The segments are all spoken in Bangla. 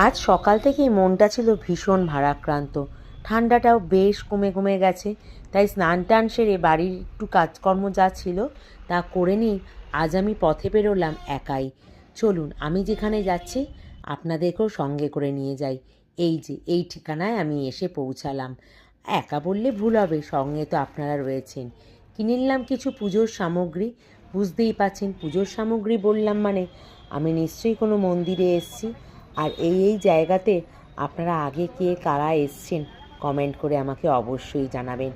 আজ সকাল থেকেই মনটা ছিল ভীষণ ভারাক্রান্ত। ঠান্ডাটাও বেশ কমে কমে গেছে, তাই স্নান টান সেরে বাড়ির একটু কাজকর্ম যা ছিল তা করে নিয়ে আজ আমি পথে বেরোলাম একাই। চলুন আমি যেখানে যাচ্ছি আপনাদেরকেও সঙ্গে করে নিয়ে যাই। এই যে এই ঠিকানায় আমি এসে পৌঁছালাম। একা বললে ভুল হবে, সঙ্গে তো আপনারা রয়েছেন। কিনে নিলাম কিছু পুজোর সামগ্রী। বুঝতেই পাচ্ছেন পুজোর সামগ্রী বললাম মানে আমি নিশ্চয়ই কোনো মন্দিরে এসেছি। আর এই জায়গাতে আপনারা আগে কে কারা এসছেন কমেন্ট করে আমাকে অবশ্যই জানাবেন।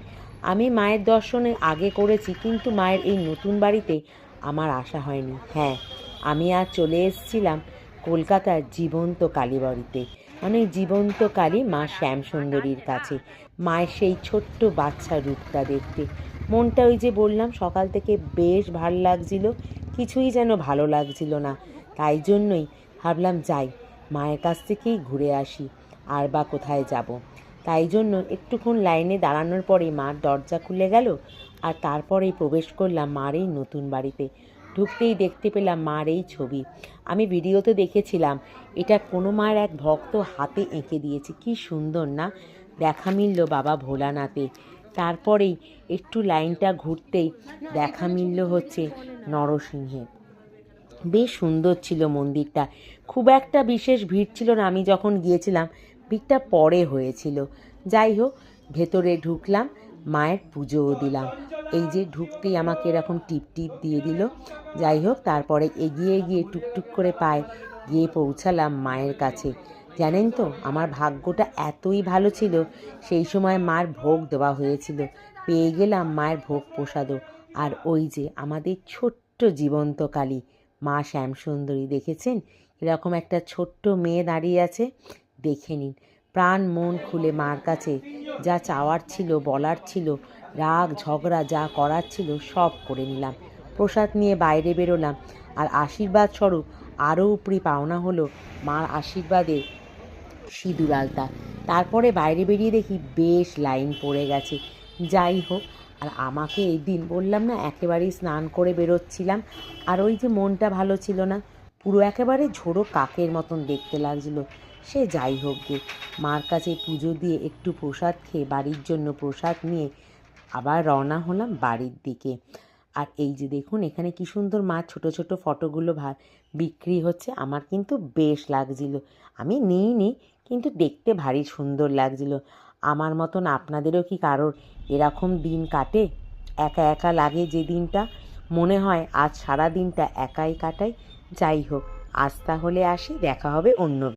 আমি মায়ের দর্শনে আগে করেছি, কিন্তু মায়ের এই নতুন বাড়িতে আমার আসা হয়নি। হ্যাঁ, আমি আজ চলে এসেছিলাম কলকাতার জীবন্ত কালী বাড়িতে, মানে জীবন্ত কালী মা শ্যামসুন্দরীর কাছে। মায়ের সেই ছোট্ট বাচ্চার রূপটা দেখতে মনটা, ওই যে বললাম সকাল থেকে বেশ ভালো লাগছিল, কিছুই যেন ভালো লাগছিল না। তাই জন্যই ভাবলাম যাই, মায়ের কাছ থেকেই ঘুরে আসি, আর বা কোথায় যাব। তাই জন্য একটুক্ষণ লাইনে দাঁড়ানোর পরেই মার দরজা খুলে গেল, আর তারপরেই প্রবেশ করলাম মার এই নতুন বাড়িতে। ঢুকতেই দেখতে পেলাম মার এই ছবি। আমি ভিডিওতে দেখেছিলাম এটা কোনো মায়ের এক ভক্ত হাতে এঁকে দিয়েছে, কি সুন্দর না? দেখা মিলল বাবা ভোলানাথে। তারপরেই একটু লাইনটা ঘুরতেই দেখা মিলল হচ্ছে নরসিংহে। বেশ সুন্দর ছিল মন্দিরটা, খুব একটা বিশেষ ভিড় ছিল না। আমি যখন গিয়েছিলাম ভিড়টা পরে হয়েছিল। যাই হোক, ভেতরে ঢুকলাম, মায়ের পুজোও দিলাম। এই যে ঢুকতেই আমাকে এরকম টিপ টিপ দিয়ে দিল। যাই হোক, তারপরে এগিয়ে গিয়ে টুকটুক করে পায়ে গিয়ে পৌঁছালাম মায়ের কাছে। জানেন তো আমার ভাগ্যটা এতই ভালো ছিল, সেই সময় মার ভোগ দেওয়া হয়েছিল, পেয়ে গেলাম মায়ের ভোগ প্রসাদও। আর ওই যে আমাদের ছোট্ট জীবন্ত কালী মা শ্যামসুন্দরী, দেখেছেন এরকম একটা ছোট্ট মেয়ে দাঁড়িয়ে আছে? দেখে নিন, প্রাণ মন খুলে মার কাছে যা চাওয়ার ছিল, বলার ছিল, রাগ ঝগড়া যা করার ছিল সব করে নিলাম। প্রসাদ নিয়ে বাইরে বেরোলাম, আর আশীর্বাদ স্বরূপ আরও উপরি পাওনা হলো মার আশীর্বাদে সিঁদুর আলতা। তারপরে বাইরে বেরিয়ে দেখি বেশ লাইন পড়ে গেছে। যাই হোক, আর আমাকে এই দিন বললাম না একেবারেই স্নান করে বেরোচ্ছিলাম, আর ওই যে মনটা ভালো ছিল না, পুরো একেবারে ঝোড়ো কাকের মতন দেখতে লাগছিলো। সে যাই হোক গে, মার কাছে পুজো দিয়ে একটু প্রসাদ খেয়ে বাড়ির জন্য প্রসাদ নিয়ে আবার রওনা হলাম বাড়ির দিকে। আর এই যে দেখুন এখানে কি সুন্দর মার ছোট ছোট ফটোগুলো বিক্রি হচ্ছে। আমার কিন্তু বেশ লাগছিল, আমি নিইনি, কিন্তু দেখতে ভারী সুন্দর লাগছিল। আমার মতন আপনাদেরও কি কারোর এরকম দিন কাটে? একা একা লাগে যে দিনটা, মনে হয় আজ সারা দিনটা একাই কাটাই। যাই হোক, আজ তাহলে আসি, দেখা হবে অন্য